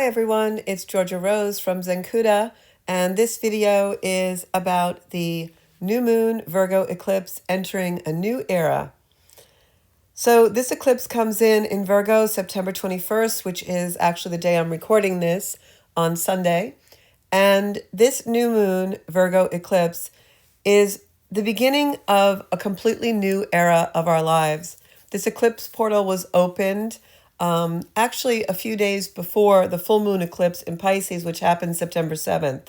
Hi everyone, it's Georgia Rose from Zenkuda, and this video is about the new moon Virgo eclipse entering a new era. So this eclipse comes in Virgo September 21st, which is actually the day I'm recording this on Sunday. And this new moon Virgo eclipse is the beginning of a completely new era of our lives. This eclipse portal was opened actually a few days before the full moon eclipse in Pisces, which happened September 7th.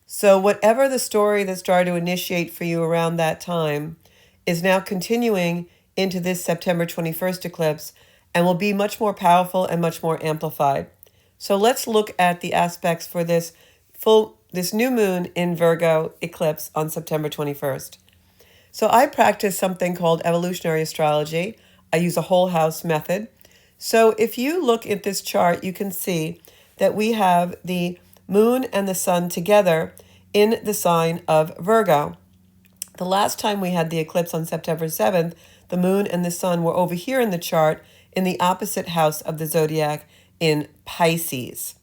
So whatever the story that started to initiate for you around that time is now continuing into this September 21st eclipse and will be much more powerful and much more amplified. So let's look at the aspects for this new moon in Virgo eclipse on September 21st. So I practice something called evolutionary astrology. I use a whole house method. So if you look at this chart, you can see that we have the moon and the sun together in the sign of Virgo. The last time we had the eclipse on September 7th, the moon and the sun were over here in the chart in the opposite house of the zodiac in Pisces.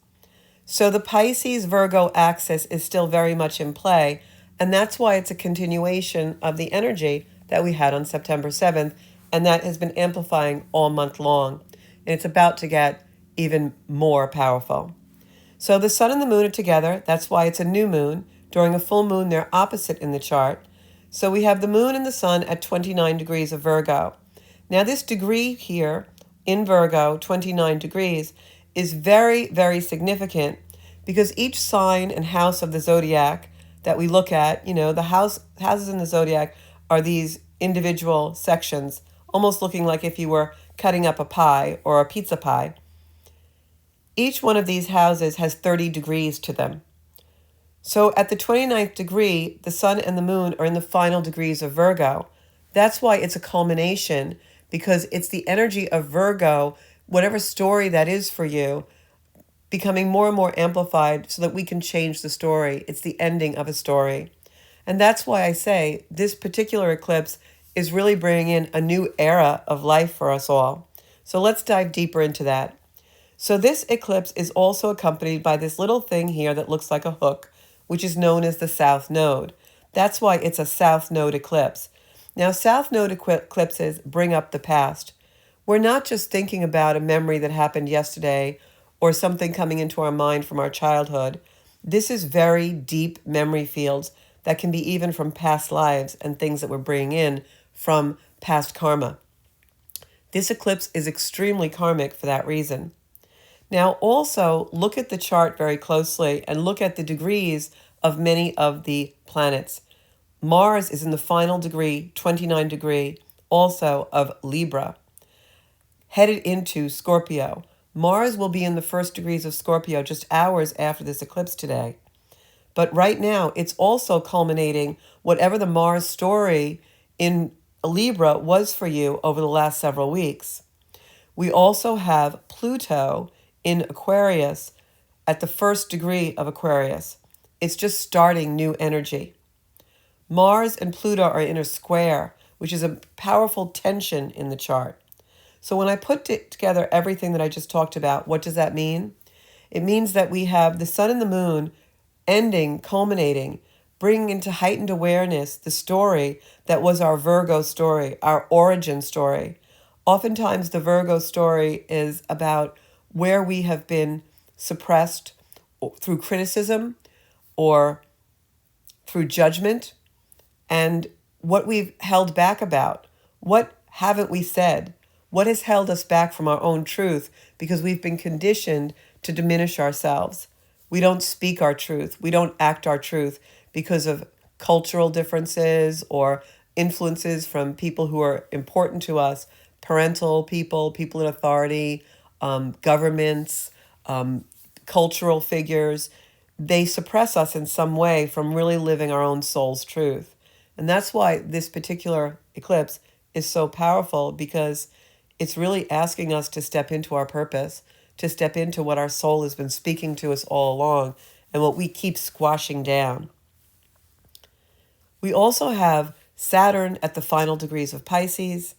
So the Pisces-Virgo axis is still very much in play, and that's why it's a continuation of the energy that we had on September 7th, and that has been amplifying all month long. And it's about to get even more powerful. So the sun and the moon are together. That's why it's a new moon. During a full moon, they're opposite in the chart. So we have the moon and the sun at 29 degrees of Virgo. Now this degree here in Virgo, 29 degrees, is very, very significant because each sign and house of the zodiac that we look at, the houses in the zodiac are these individual sections, almost looking like if you were cutting up a pie or a pizza pie. Each one of these houses has 30 degrees to them. So at the 29th degree, the sun and the moon are in the final degrees of Virgo. That's why it's a culmination, because it's the energy of Virgo, whatever story that is for you, becoming more and more amplified so that we can change the story. It's the ending of a story. And that's why I say this particular eclipse is really bringing in a new era of life for us all. So let's dive deeper into that. So this eclipse is also accompanied by this little thing here that looks like a hook, which is known as the South Node. That's why it's a South Node eclipse. Now, South Node eclipses bring up the past. We're not just thinking about a memory that happened yesterday or something coming into our mind from our childhood. This is very deep memory fields that can be even from past lives and things that we're bringing in from past karma. This eclipse is extremely karmic for that reason. Now also look at the chart very closely and look at the degrees of many of the planets. Mars is in the final degree, 29 degree, also of Libra, headed into Scorpio. Mars will be in the first degrees of Scorpio just hours after this eclipse today. But right now, it's also culminating whatever the Mars story in Libra was for you over the last several weeks. We also have Pluto in Aquarius at the first degree of Aquarius. It's just starting new energy. Mars and Pluto are in a square, which is a powerful tension in the chart. So when I put together everything that I just talked about, what does that mean? It means that we have the sun and the moon ending, culminating, bringing into heightened awareness the story that was our Virgo story, our origin story. Oftentimes the Virgo story is about where we have been suppressed through criticism or through judgment, and what we've held back about. What haven't we said? What has held us back from our own truth because we've been conditioned to diminish ourselves? We don't speak our truth. We don't act our truth because of cultural differences or influences from people who are important to us, parental people, people in authority, governments, cultural figures. They suppress us in some way from really living our own soul's truth. And that's why this particular eclipse is so powerful, because it's really asking us to step into our purpose, to step into what our soul has been speaking to us all along and what we keep squashing down. We also have Saturn at the final degrees of Pisces,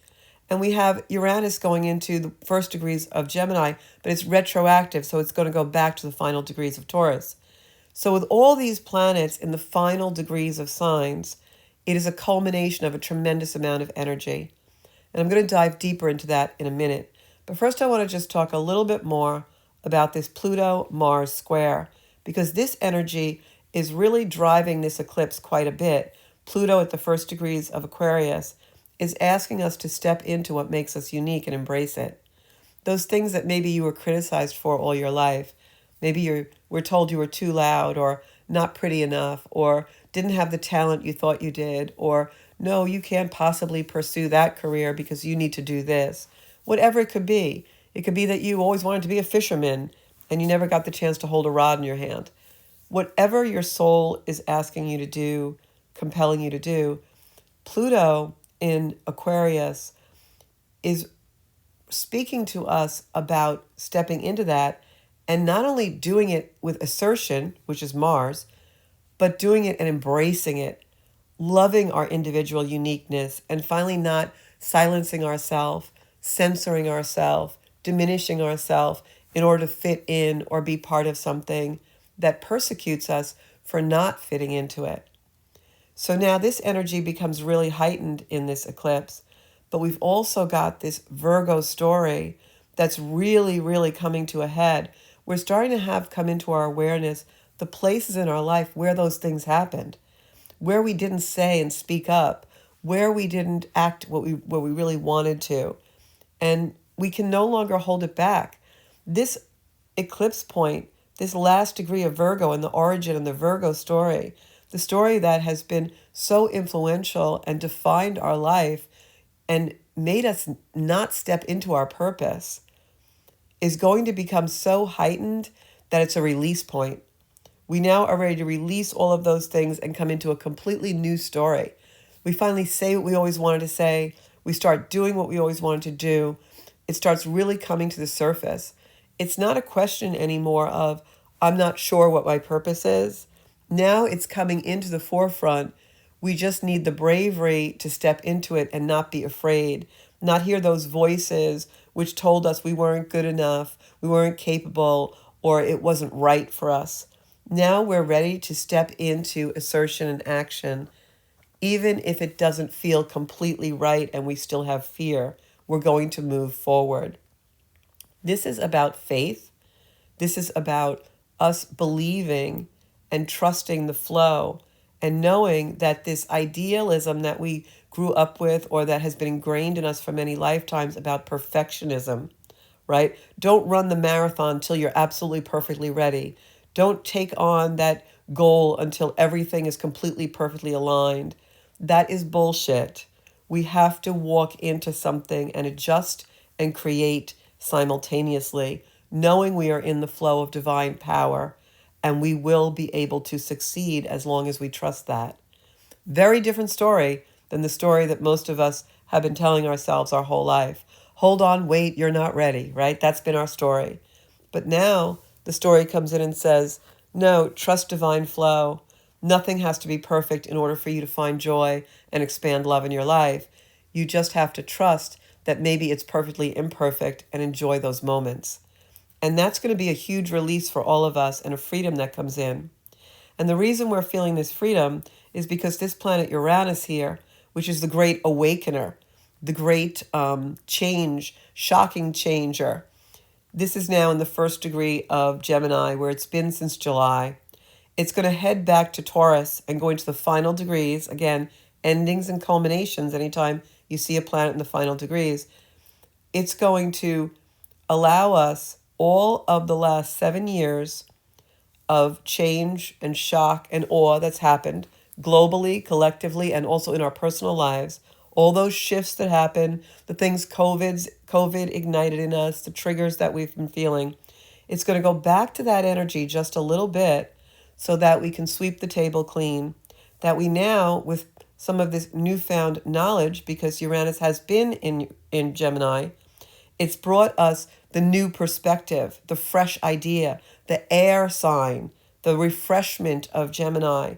And we have Uranus going into the first degrees of Gemini, but it's retroactive, so it's going to go back to the final degrees of Taurus. So with all these planets in the final degrees of signs, it is a culmination of a tremendous amount of energy. And I'm going to dive deeper into that in a minute. But first I want to just talk a little bit more about this Pluto-Mars square, because this energy is really driving this eclipse quite a bit. Pluto at the first degrees of Aquarius is asking us to step into what makes us unique and embrace it. Those things that maybe you were criticized for all your life. Maybe you were told you were too loud or not pretty enough or didn't have the talent you thought you did, or no, you can't possibly pursue that career because you need to do this. Whatever it could be. It could be that you always wanted to be a fisherman and you never got the chance to hold a rod in your hand. Whatever your soul is asking you to do, compelling you to do, Pluto in Aquarius is speaking to us about stepping into that, and not only doing it with assertion, which is Mars, but doing it and embracing it, loving our individual uniqueness, and finally not silencing ourselves, censoring ourselves, diminishing ourselves in order to fit in or be part of something that persecutes us for not fitting into it. So now this energy becomes really heightened in this eclipse, but we've also got this Virgo story that's really, really coming to a head. We're starting to have come into our awareness the places in our life where those things happened, where we didn't say and speak up, where we didn't act what we really wanted to. And we can no longer hold it back. This eclipse point, this last degree of Virgo and the origin and the Virgo story, the story that has been so influential and defined our life and made us not step into our purpose, is going to become so heightened that it's a release point. We now are ready to release all of those things and come into a completely new story. We finally say what we always wanted to say. We start doing what we always wanted to do. It starts really coming to the surface. It's not a question anymore of, I'm not sure what my purpose is. Now it's coming into the forefront. We just need the bravery to step into it and not be afraid, not hear those voices which told us we weren't good enough, we weren't capable, or it wasn't right for us. Now we're ready to step into assertion and action, even if it doesn't feel completely right and we still have fear. We're going to move forward. This is about faith. This is about us believing and trusting the flow and knowing that this idealism that we grew up with or that has been ingrained in us for many lifetimes about perfectionism, right? Don't run the marathon till you're absolutely perfectly ready. Don't take on that goal until everything is completely perfectly aligned. That is bullshit. We have to walk into something and adjust and create simultaneously, knowing we are in the flow of divine power, and we will be able to succeed as long as we trust that. Very different story than the story that most of us have been telling ourselves our whole life. Hold on, wait, you're not ready, right? That's been our story. But now the story comes in and says, no, trust divine flow. Nothing has to be perfect in order for you to find joy and expand love in your life. You just have to trust that maybe it's perfectly imperfect and enjoy those moments. And that's going to be a huge release for all of us and a freedom that comes in. And the reason we're feeling this freedom is because this planet Uranus here, which is the great awakener, the great change, shocking changer. This is now in the first degree of Gemini, where it's been since July. It's going to head back to Taurus and go into the final degrees. Again, endings and culminations. Anytime you see a planet in the final degrees, it's going to allow us all of the last 7 years of change and shock and awe that's happened globally, collectively, and also in our personal lives. All those shifts that happen, the things COVID ignited in us, the triggers that we've been feeling. It's going to go back to that energy just a little bit so that we can sweep the table clean. That we now, with some of this newfound knowledge, because Uranus has been in Gemini, it's brought us the new perspective, the fresh idea, the air sign, the refreshment of Gemini.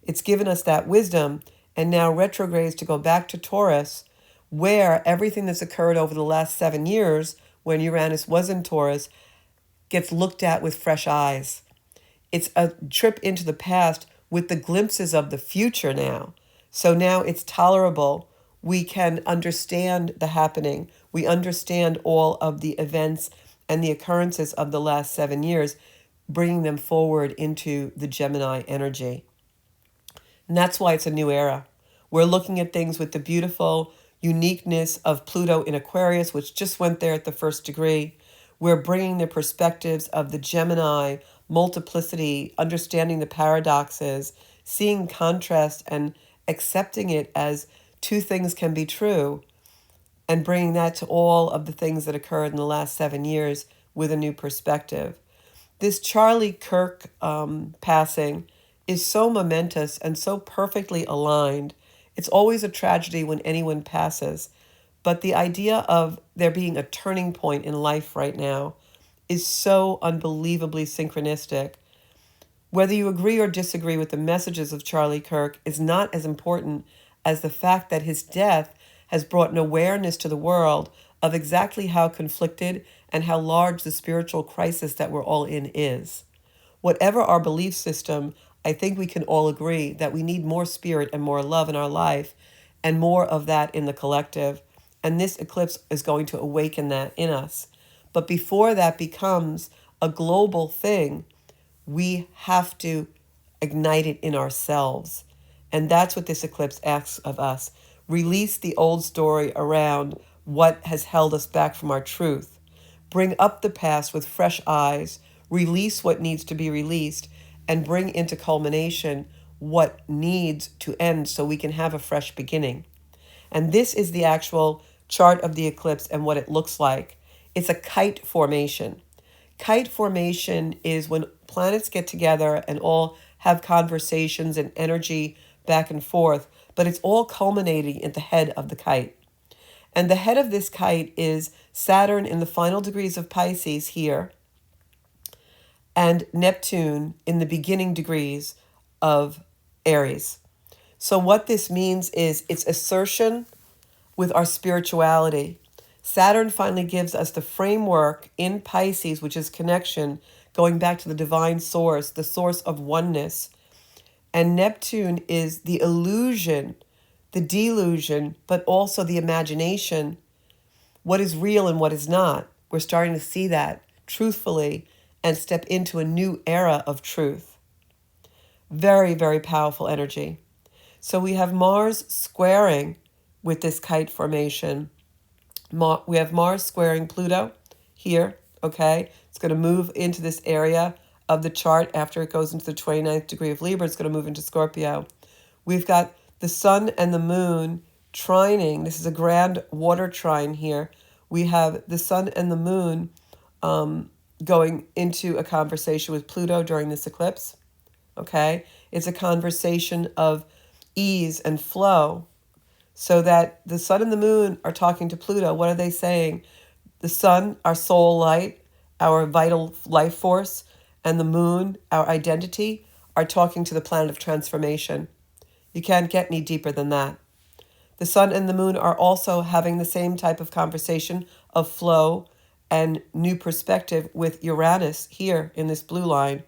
It's given us that wisdom, and now retrogrades to go back to Taurus, where everything that's occurred over the last 7 years when Uranus was in Taurus gets looked at with fresh eyes. It's a trip into the past with the glimpses of the future now. So now it's tolerable. We can understand the happening. We understand all of the events and the occurrences of the last 7 years, bringing them forward into the Gemini energy. And that's why it's a new era. We're looking at things with the beautiful uniqueness of Pluto in Aquarius, which just went there at the first degree. We're bringing the perspectives of the Gemini, multiplicity, understanding the paradoxes, seeing contrast and accepting it as two things can be true, and bringing that to all of the things that occurred in the last 7 years with a new perspective. This Charlie Kirk passing is so momentous and so perfectly aligned. It's always a tragedy when anyone passes, but the idea of there being a turning point in life right now is so unbelievably synchronistic. Whether you agree or disagree with the messages of Charlie Kirk is not as important as the fact that his death has brought an awareness to the world of exactly how conflicted and how large the spiritual crisis that we're all in is. Whatever our belief system, I think we can all agree that we need more spirit and more love in our life and more of that in the collective. And this eclipse is going to awaken that in us. But before that becomes a global thing, we have to ignite it in ourselves. And that's what this eclipse asks of us. Release the old story around what has held us back from our truth. Bring up the past with fresh eyes. Release what needs to be released and bring into culmination what needs to end so we can have a fresh beginning. And this is the actual chart of the eclipse and what it looks like. It's a kite formation. Kite formation is when planets get together and all have conversations and energy back and forth, but it's all culminating at the head of the kite. And the head of this kite is Saturn in the final degrees of Pisces here, and Neptune in the beginning degrees of Aries. So what this means is it's assertion with our spirituality. Saturn finally gives us the framework in Pisces, which is connection, going back to the divine source, the source of oneness. And Neptune is the illusion, the delusion, but also the imagination, what is real and what is not. We're starting to see that truthfully and step into a new era of truth. Very, very powerful energy. So we have Mars squaring with this kite formation. We have Mars squaring Pluto here, okay? It's going to move into this area of the chart after it goes into the 29th degree of Libra. It's going to move into Scorpio. We've got the sun and the moon trining. This is a grand water trine here. We have the sun and the moon going into a conversation with Pluto during this eclipse, okay? It's a conversation of ease and flow, so that the sun and the moon are talking to Pluto. What are they saying? The sun, our soul light, our vital life force, and the moon, our identity, are talking to the planet of transformation. You can't get any deeper than that. The sun and the moon are also having the same type of conversation of flow and new perspective with Uranus here in this blue line.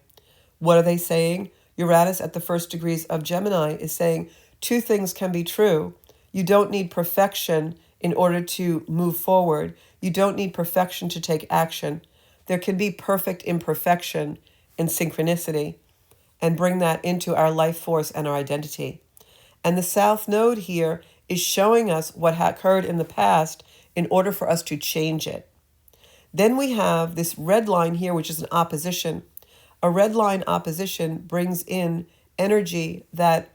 What are they saying? Uranus at the first degrees of Gemini is saying two things can be true. You don't need perfection in order to move forward. You don't need perfection to take action. There can be perfect imperfection in synchronicity, and bring that into our life force and our identity. And the South Node here is showing us what occurred in the past in order for us to change it. Then we have this red line here, which is an opposition. A red line opposition brings in energy that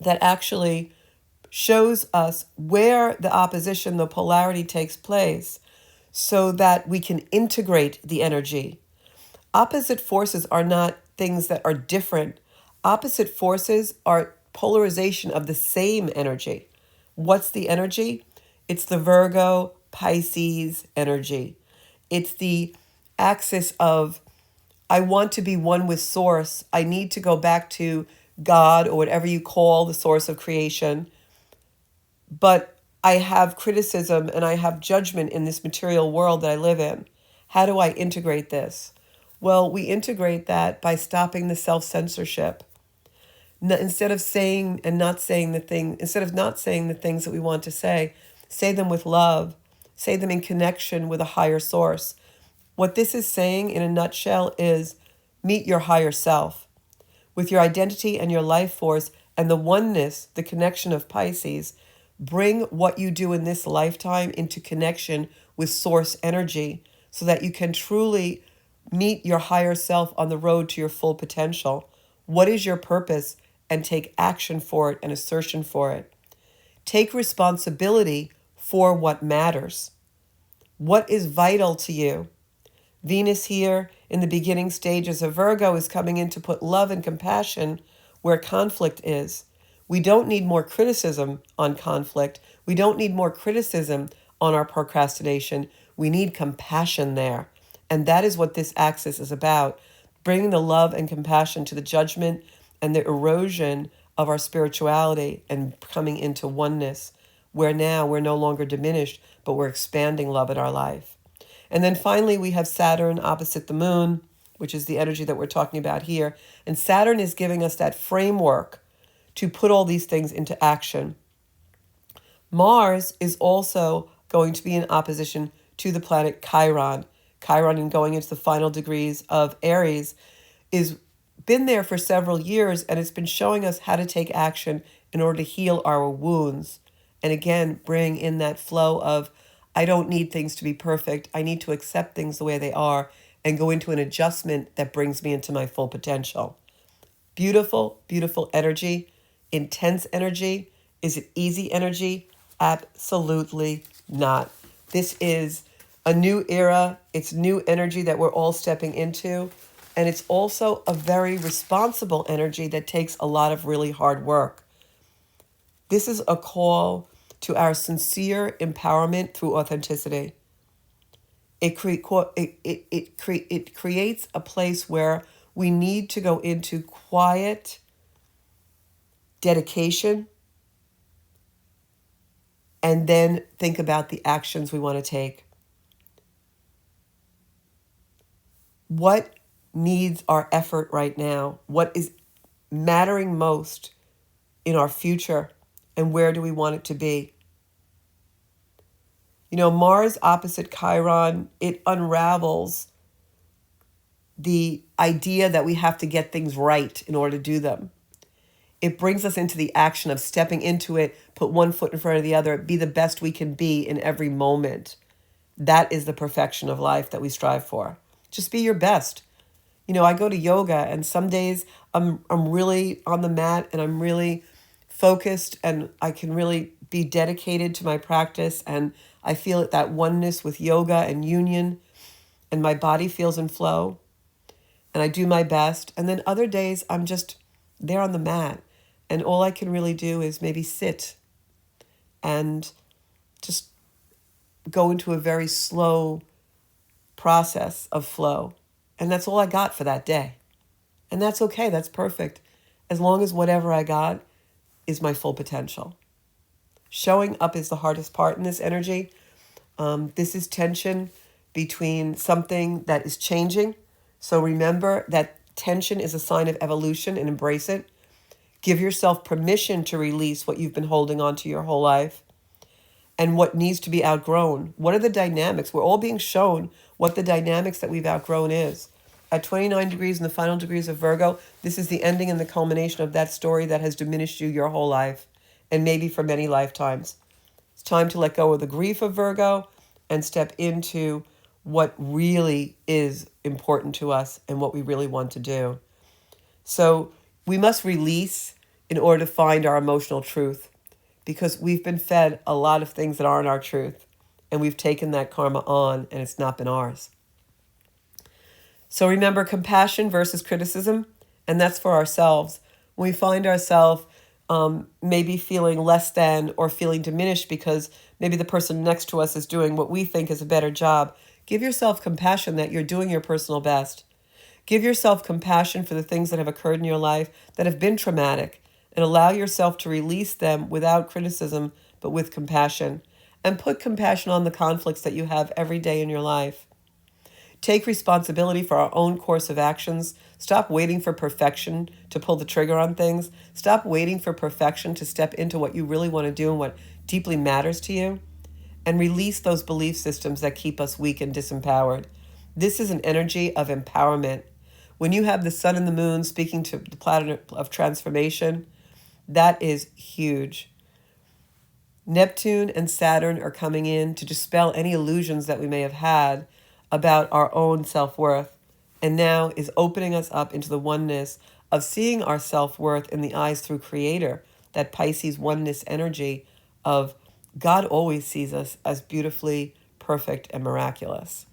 actually shows us where the opposition, the polarity takes place, so that we can integrate the energy. Opposite forces are not things that are different. Opposite forces are polarization of the same energy. What's the energy? It's the Virgo Pisces energy. It's the axis of, I want to be one with source. I need to go back to God or whatever you call the source of creation. But I have criticism and I have judgment in this material world that I live in. How do I integrate this? Well, we integrate that by stopping the self-censorship. Instead of saying and not saying the thing, instead of not saying the things that we want to say them with love, say them in connection with a higher source. What this is saying in a nutshell is meet your higher self with your identity and your life force and the oneness, the connection of Pisces. Bring what you do in this lifetime into connection with source energy so that you can truly meet your higher self on the road to your full potential. What is your purpose? And take action for it and assertion for it. Take responsibility for what matters. What is vital to you? Venus here in the beginning stages of Virgo is coming in to put love and compassion where conflict is. We don't need more criticism on conflict. We don't need more criticism on our procrastination. We need compassion there. And that is what this axis is about, bringing the love and compassion to the judgment and the erosion of our spirituality and coming into oneness, where now we're no longer diminished, but we're expanding love in our life. And then finally, we have Saturn opposite the moon, which is the energy that we're talking about here. And Saturn is giving us that framework to put all these things into action. Mars is also going to be in opposition to the planet Chiron. Chiron, in going into the final degrees of Aries, is been there for several years, and it's been showing us how to take action in order to heal our wounds. And again, bring in that flow of, I don't need things to be perfect. I need to accept things the way they are and go into an adjustment that brings me into my full potential. Beautiful, beautiful energy, intense energy. Is it easy energy? Absolutely not. This is a new era. It's new energy that we're all stepping into. And it's also a very responsible energy that takes a lot of really hard work. This is a call to our sincere empowerment through authenticity. It creates a place where we need to go into quiet dedication and then think about the actions we want to take. What needs our effort right now? What is mattering most in our future, and where do we want it to be? You know, Mars opposite Chiron, it unravels the idea that we have to get things right in order to do them. It brings us into the action of stepping into it, put one foot in front of the other, be the best we can be in every moment. That is the perfection of life that we strive for. Just be your best. You know, I go to yoga, and some days I'm really on the mat and I'm really focused and I can really be dedicated to my practice, and I feel it, that oneness with yoga and union, and my body feels in flow and I do my best. And then other days I'm just there on the mat and all I can really do is maybe sit and just go into a very slow process of flow. And that's all I got for that day. And that's okay. That's perfect. As long as whatever I got is my full potential. Showing up is the hardest part in this energy. This is tension between something that is changing. So remember that tension is a sign of evolution and embrace it. Give yourself permission to release what you've been holding on to your whole life and what needs to be outgrown. What are the dynamics? We're all being shown what the dynamics that we've outgrown is. At 29 degrees in the final degrees of Virgo, this is the ending and the culmination of that story that has diminished you your whole life, and maybe for many lifetimes. It's time to let go of the grief of Virgo and step into what really is important to us and what we really want to do. So we must release in order to find our emotional truth, because we've been fed a lot of things that aren't our truth, and we've taken that karma on and it's not been ours. So remember, compassion versus criticism, and that's for ourselves. When we find ourselves maybe feeling less than or feeling diminished because maybe the person next to us is doing what we think is a better job, give yourself compassion that you're doing your personal best. Give yourself compassion for the things that have occurred in your life that have been traumatic, and allow yourself to release them without criticism, but with compassion. And put compassion on the conflicts that you have every day in your life. Take responsibility for our own course of actions. Stop waiting for perfection to pull the trigger on things. Stop waiting for perfection to step into what you really want to do and what deeply matters to you. And release those belief systems that keep us weak and disempowered. This is an energy of empowerment. When you have the sun and the moon speaking to the planet of transformation, that is huge. Neptune and Saturn are coming in to dispel any illusions that we may have had about our own self-worth, and now is opening us up into the oneness of seeing our self-worth in the eyes through Creator, that Pisces oneness energy of God always sees us as beautifully perfect and miraculous.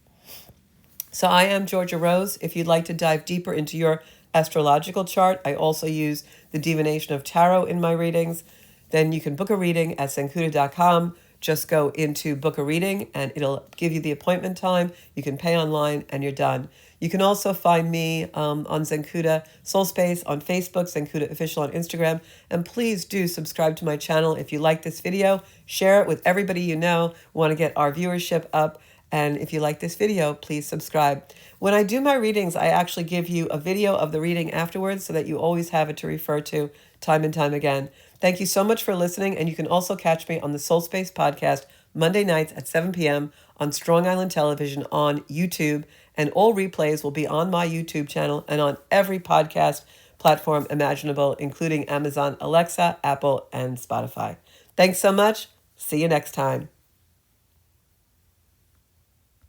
So I am Georgia Rose. If you'd like to dive deeper into your astrological chart, I also use the divination of tarot in my readings. Then you can book a reading at Zencuda.com. Just go into book a reading and it'll give you the appointment time. You can pay online and you're done. You can also find me on Zencuda Soul Space on Facebook, Zencuda Official on Instagram. And please do subscribe to my channel if you like this video. Share it with everybody you know. We want to get our viewership up. And if you like this video, please subscribe. When I do my readings, I actually give you a video of the reading afterwards so that you always have it to refer to time and time again. Thank you so much for listening. And you can also catch me on the Soul Space podcast Monday nights at 7 p.m. on Strong Island Television on YouTube. And all replays will be on my YouTube channel and on every podcast platform imaginable, including Amazon Alexa, Apple, and Spotify. Thanks so much. See you next time.